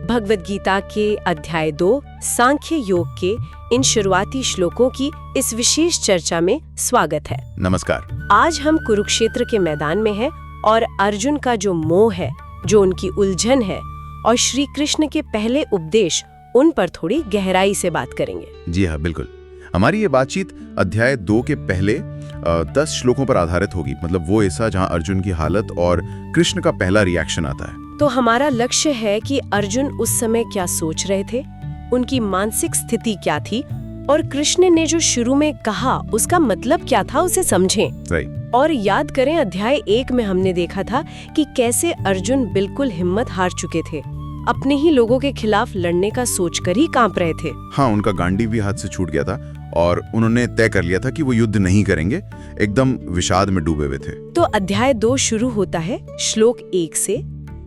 भगवद गीता के अध्याय 2 सांख्य योग के इन शुरुआती श्लोकों की इस विशेष चर्चा में स्वागत है। नमस्कार। आज हम कुरुक्षेत्र के मैदान में हैं और अर्जुन का जो मोह है, जो उनकी उलझन है और श्री कृष्ण के पहले उपदेश, उन पर थोड़ी गहराई से बात करेंगे। जी हाँ, बिल्कुल। हमारी ये बातचीत अध्याय 2 के पहले 10 श्लोकों पर आधारित होगी। मतलब वो ऐसा जहाँ अर्जुन की हालत और कृष्ण का पहला रिएक्शन आता है। तो हमारा लक्ष्य है कि अर्जुन उस समय क्या सोच रहे थे, उनकी मानसिक स्थिति क्या थी और कृष्ण ने जो शुरू में कहा उसका मतलब क्या था, उसे समझें। और याद करें, अध्याय 1 में हमने देखा था कि कैसे अर्जुन बिल्कुल हिम्मत हार चुके थे, अपने ही लोगों के खिलाफ लड़ने का सोचकर ही कांप रहे थे। हाँ, उनका गांडी भी हाथ से छूट गया था और उन्होंने तय कर लिया था कि वो युद्ध नहीं करेंगे, एकदम विषाद में डूबे हुए थे। तो अध्याय 2 शुरू होता है श्लोक 1 से।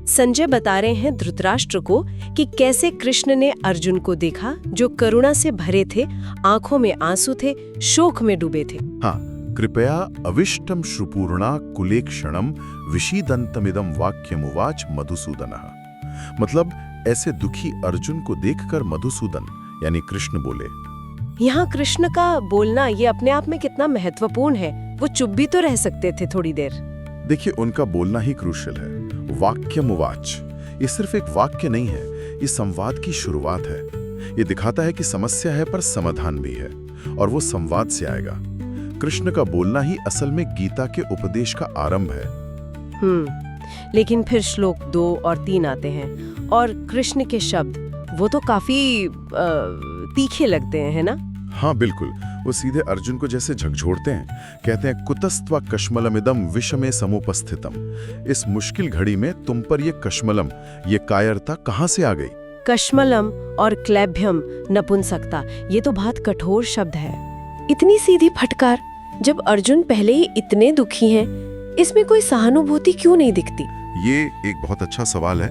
संजय बता रहे हैं धृतराष्ट्र को कि कैसे कृष्ण ने अर्जुन को देखा, जो करुणा से भरे थे, आंखों में आंसू थे, शोक में डूबे थे। हाँ, कृपया अविष्टम श्रुपूर्णा कुले क्षणम विषीदंतमिदम वाक्यमुवाच मधुसूदनः। मतलब ऐसे दुखी अर्जुन को देखकर मधुसूदन यानी कृष्ण बोले। यहाँ कृष्ण का बोलना ये अपने आप में कितना महत्वपूर्ण है। वो चुप भी तो रह सकते थे थोड़ी देर। देखिए, उनका बोलना ही क्रूशियल है। वाक्यमुवाच, ये सिर्फ एक वाक्य नहीं है, ये संवाद की शुरुआत है। ये दिखाता है कि समस्या है पर समाधान भी है, और वो संवाद से आएगा। कृष्ण का बोलना ही असल में गीता के उपदेश का आरंभ है। लेकिन फिर श्लोक 2 और 3 आते हैं और कृष्ण के शब्द वो तो काफी तीखे लगते हैं, है ना? हाँ बिल्कुल, वो सीधे अर्जुन को जैसे झकझोरते हैं। कहते हैं, कुतस्त्वा कश्मलमिदं विषमे समुपस्थितम। इस मुश्किल घड़ी में तुम पर ये कश्मलम, ये कायरता कहाँ से आ गई? कश्मलम और क्लैभ्यम, नपुंसकता, ये तो बहुत कठोर शब्द है। इतनी सीधी फटकार, जब अर्जुन पहले ही इतने दुखी हैं, इसमें कोई सहानुभूति क्यों नहीं दिखती? ये एक बहुत अच्छा सवाल है।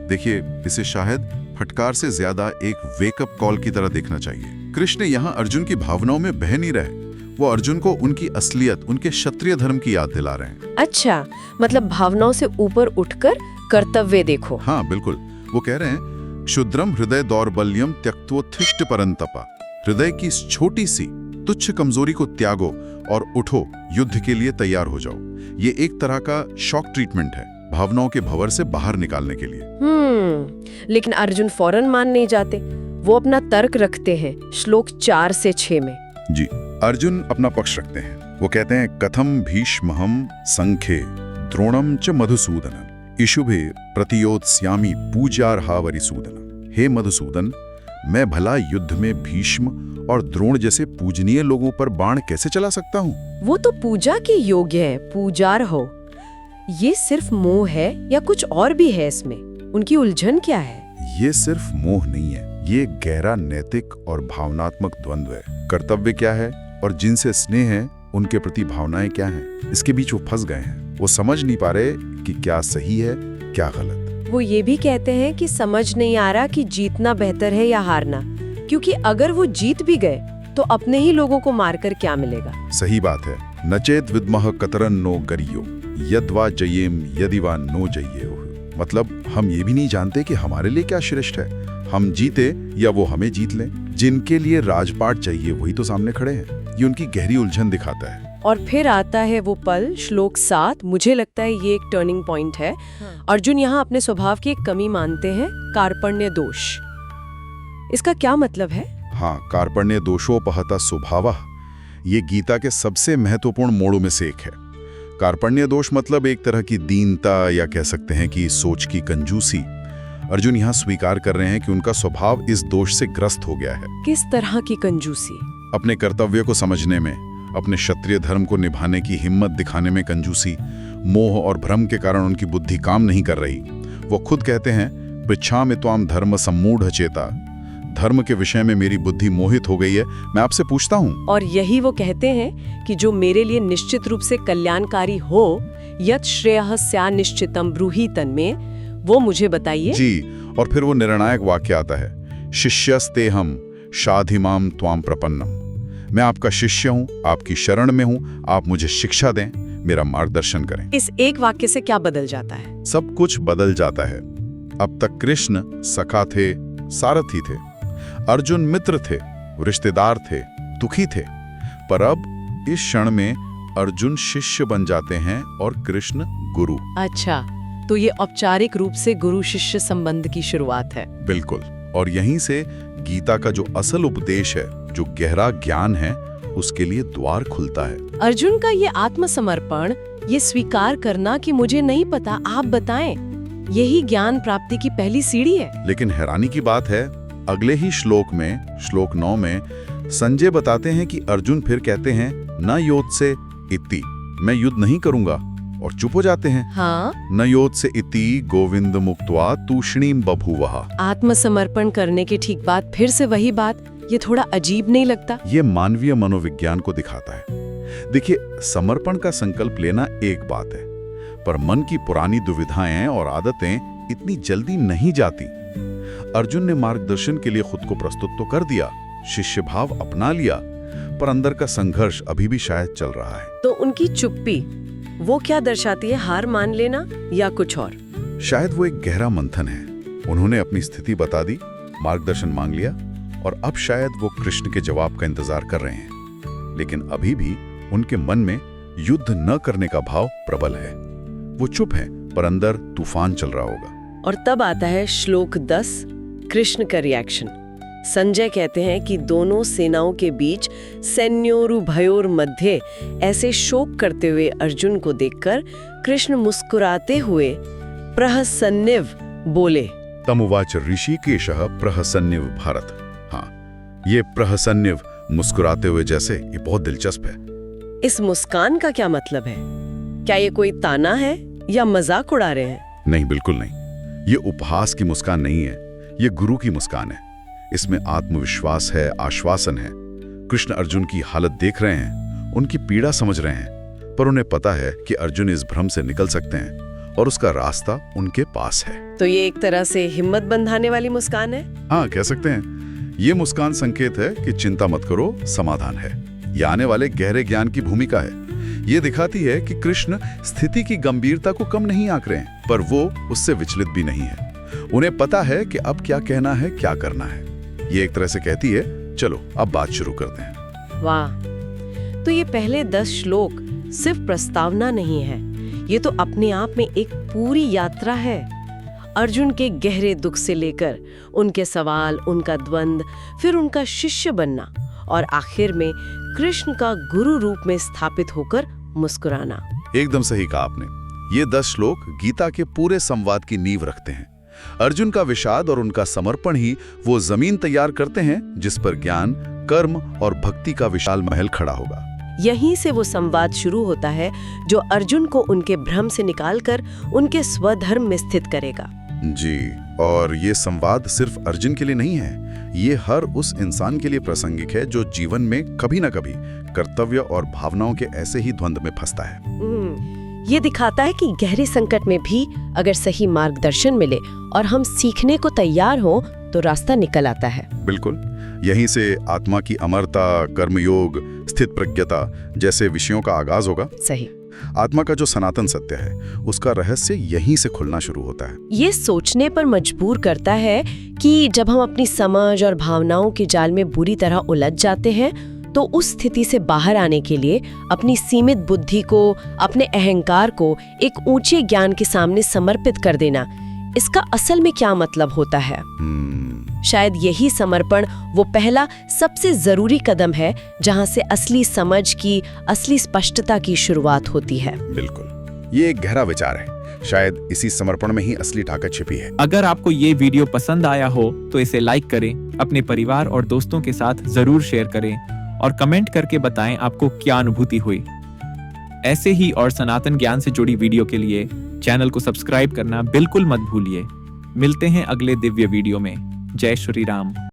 देखिए, इसे शायद फटकार से ज्यादा एक वेकअप कॉल की तरह देखना चाहिए। कृष्ण यहाँ अर्जुन की भावनाओं में बह नहीं रहे, वो अर्जुन को उनकी असलियत, उनके क्षत्रिय धर्म की याद दिला रहे हैं। अच्छा, मतलब भावनाओं से ऊपर उठकर कर्तव्य देखो। हाँ बिल्कुल, वो कह रहे हैं, क्षुद्रम हृदय दौर्बल्यम त्यक्तोत्थिष्ट परंतपा। हृदय की इस छोटी सी तुच्छ कमजोरी को त्यागो और उठो, युद्ध के लिए तैयार हो जाओ। ये एक तरह का शॉक ट्रीटमेंट है, भावनाओं के भंवर से बाहर निकालने के लिए। लेकिन अर्जुन फौरन मान नहीं जाते, वो अपना तर्क रखते हैं श्लोक 4 से 6 में। जी, अर्जुन अपना पक्ष रखते हैं। वो कहते हैं, कथम भीष्महम संखे द्रोणम च मधुसूदन इशुभे प्रतियोत्स्यामि पूज्यार्हावरिसूदन। हे मधुसूदन, मैं भला युद्ध में भीष्म और द्रोण जैसे पूजनीय लोगों पर बाण कैसे चला सकता हूँ? वो तो पूजा के योग्य है, पूजार हो। ये सिर्फ मोह है या कुछ और भी है इसमें? उनकी उलझन क्या है? ये सिर्फ मोह नहीं है, ये गहरा नैतिक और भावनात्मक द्वंद्व है। कर्तव्य क्या है और जिनसे स्नेह है उनके प्रति भावनाएं क्या हैं, इसके बीच वो फंस गए हैं। वो समझ नहीं पा रहे कि क्या सही है, क्या गलत। वो ये भी कहते हैं कि समझ नहीं आ रहा कि जीतना बेहतर है या हारना, क्योंकि अगर वो जीत भी गए तो अपने ही लोगों को मारकर क्या मिलेगा? सही बात है। नचेत विद्मः कतरन नो गरियो यद्वा जयेम यदि वा नो जयेयो। मतलब हम ये भी नहीं जानते कि हमारे लिए क्या श्रेष्ठ है, हम जीते या वो हमें जीत लें। जिनके लिए राजपाट चाहिए वही तो सामने खड़े हैं। ये उनकी गहरी उलझन दिखाता है। और फिर आता है वो पल, श्लोक 7। मुझे लगता है ये एक टर्निंग पॉइंट है। अर्जुन यहाँ अपने स्वभाव की एक कमी मानते हैं, कार्पण्य दोष। इसका क्या मतलब है? हाँ, कार्पण्य दोषोपहता स्वभावः, ये गीता के सबसे महत्वपूर्ण मोड़ों में से एक है। कार्पण्य दोष मतलब एक तरह की दीनता या कह सकते हैं कि सोच की कंजूसी। अर्जुन यहाँ स्वीकार कर रहे हैं कि उनका स्वभाव इस दोष से ग्रस्त हो गया है। किस तरह की कंजूसी? अपने कर्तव्य को समझने में, अपने क्षत्रिय धर्म को निभाने की हिम्मत दिखाने में कंजूसी। मोह और भ्रम के कारण उनकी बुद्धि काम नहीं कर रही। वो खुद कहते हैं, पृच्छामि त्वाम धर्म सम्मूढ़ चेता। धर्म के विषय में मेरी बुद्धि मोहित हो गई है, मैं आपसे पूछता हूँ। और यही वो कहते हैं कि जो मेरे लिए निश्चित रूप से कल्याणकारी हो, यत् श्रेयः स्या निश्चितम ब्रूहि तन्मे, वो मुझे बताइए। जी, और फिर वो निर्णायक वाक्य आता है, शिष्यस्ते हम शाधिमाम त्वाम प्रपन्नम। मैं आपका शिष्य हूँ, आपकी शरण में हूँ, आप मुझे शिक्षा दें, मेरा मार्गदर्शन करें। इस एक वाक्य से क्या बदल जाता है? सब कुछ बदल जाता है। अब तक कृष्ण सखा थे, सारथी थे, अर्जुन मित्र थे, रिश्तेदार थे, दुखी थे। पर अब इस क्षण में अर्जुन शिष्य बन जाते हैं और कृष्ण गुरु। अच्छा, तो ये औपचारिक रूप से गुरु शिष्य संबंध की शुरुआत है। बिल्कुल। और यहीं से गीता का जो असल उपदेश है, जो गहरा ज्ञान है, उसके लिए द्वार खुलता है। अर्जुन का ये आत्मसमर्पण, ये स्वीकार करना कि मुझे नहीं पता, आप बताएं, यही ज्ञान प्राप्ति की पहली सीढ़ी है। लेकिन हैरानी की बात है, अगले ही श्लोक में, श्लोक 9 में संजय बताते हैं कि अर्जुन फिर कहते हैं, न योद से इति, मैं युद्ध नहीं करूंगा, और चुप हो जाते हैं। हाँ, न योद से इति गोविंद मुक्त्वा तूष्णीम बभूवः। आत्मसमर्पण करने के ठीक बाद फिर से वही बात, ये थोड़ा अजीब नहीं लगता? ये मानवीय मनोविज्ञान को दिखाता है। देखिए, समर्पण का संकल्प लेना एक बात है, पर मन की पुरानी दुविधाएं और आदतें इतनी जल्दी नहीं जाती। अर्जुन ने मार्गदर्शन के लिए खुद को प्रस्तुत तो कर दिया, शिष्य भाव अपना लिया, पर अंदर का संघर्ष अभी भी शायद चल रहा है। तो उनकी चुप्पी, वो क्या दर्शाती है? हार मान लेना या कुछ और? शायद वो एक गहरा मंथन है। उन्होंने अपनी स्थिति बता दी, मार्गदर्शन मांग लिया, और अब शायद वो कृष्ण के जवाब का इंतजार कर रहे हैं। लेकिन अभी भी उनके मन में युद्ध न करने का भाव प्रबल है। वो चुप है, पर अंदर तूफान चल रहा होगा। और तब आता है श्लोक 10, कृष्ण का रिएक्शन। संजय कहते हैं कि दोनों सेनाओं के बीच सैन्योरुभयोर मध्य ऐसे शोक करते हुए अर्जुन को देखकर कृष्ण मुस्कुराते हुए प्रहसन्निव बोले। तमुवाच ऋषिकेशः प्रहसन्निव भारत। हाँ, ये प्रहसन्निव, मुस्कुराते हुए जैसे, ये बहुत दिलचस्प है। इस मुस्कान का क्या मतलब है? क्या ये कोई ताना है या मजाक उड़ा रहे हैं? नहीं, बिल्कुल नहीं। ये उपहास की मुस्कान नहीं है, ये गुरु की मुस्कान है। इसमें आत्मविश्वास है, आश्वासन है। कृष्ण अर्जुन की हालत देख रहे हैं, उनकी पीड़ा समझ रहे हैं, पर उन्हें पता है कि अर्जुन इस भ्रम से निकल सकते हैं और उसका रास्ता उनके पास है। तो ये एक तरह से हिम्मत बंधाने वाली मुस्कान है? हाँ, कह सकते हैं। ये मुस्कान संकेत है कि चिंता मत करो, समाधान है। ये आने वाले गहरे ज्ञान की भूमिका है। ये दिखाती है कि कृष्ण स्थिति की गंभीरता को कम नहीं आंक रहे हैं, पर वो उससे विचलित भी नहीं है। उन्हें पता है कि अब क्या कहना है, क्या करना है। ये एक तरह से कहती है, चलो अब बात शुरू करते हैं। वाह! तो ये पहले 10 श्लोक सिर्फ प्रस्तावना नहीं है, ये तो अपने आप में एक पूरी यात्रा है। अर्जुन के गहरे दुख से लेकर उनके सवाल, उनका द्वंद, फिर उनका शिष्य बनना, और आखिर में कृष्ण का गुरु रूप में स्थापित होकर मुस्कुराना। एकदम सही कहा आपने। ये 10 श्लोक गीता के पूरे संवाद की नींव रखते हैं। अर्जुन का विषाद और उनका समर्पण ही वो जमीन तैयार करते हैं जिस पर ज्ञान, कर्म और भक्ति का विशाल महल खड़ा होगा। यहीं से वो संवाद शुरू होता है जो अर्जुन को उनके भ्रम से निकालकर उनके स्वधर्म में स्थित करेगा। जी, और ये संवाद सिर्फ अर्जुन के लिए नहीं है, ये हर उस इंसान के लिए प्रासंगिक है जो जीवन में कभी न कभी कर्तव्य और भावनाओं के ऐसे ही द्वंद्व में फंसता है। ये दिखाता है कि गहरे संकट में भी अगर सही मार्गदर्शन मिले और हम सीखने को तैयार हो तो रास्ता निकल आता है। बिल्कुल, यहीं से आत्मा की अमरता, कर्मयोग, स्थित प्रज्ञता जैसे विषयों का आगाज होगा। सही। आत्मा का जो सनातन सत्य है, उसका रहस्य यहीं से खुलना शुरू होता है। ये सोचने पर मजबूर करता है कि जब हम अपनी समझ और भावनाओं के जाल में बुरी तरह उलझ जाते हैं, तो उस स्थिति से बाहर आने के लिए अपनी सीमित बुद्धि को, अपने अहंकार को एक ऊंचे ज्ञान के सामने समर्पित कर देना, इसका असल में क्या मतलब होता है? शायद यही समर्पण वो पहला सबसे जरूरी कदम है जहां से असली समझ की, असली स्पष्टता की शुरुआत होती है। बिल्कुल, ये एक गहरा विचार है। शायद इसी समर्पण में ही असली ताकत छिपी है। अगर आपको ये वीडियो पसंद आया हो तो इसे लाइक करें, अपने परिवार और दोस्तों के साथ जरूर शेयर करें और कमेंट करके बताएं आपको क्या अनुभूति हुई। ऐसे ही और सनातन ज्ञान से जुड़ी वीडियो के लिए चैनल को सब्सक्राइब करना बिल्कुल मत भूलिए। मिलते हैं अगले दिव्य वीडियो में। जय श्री राम।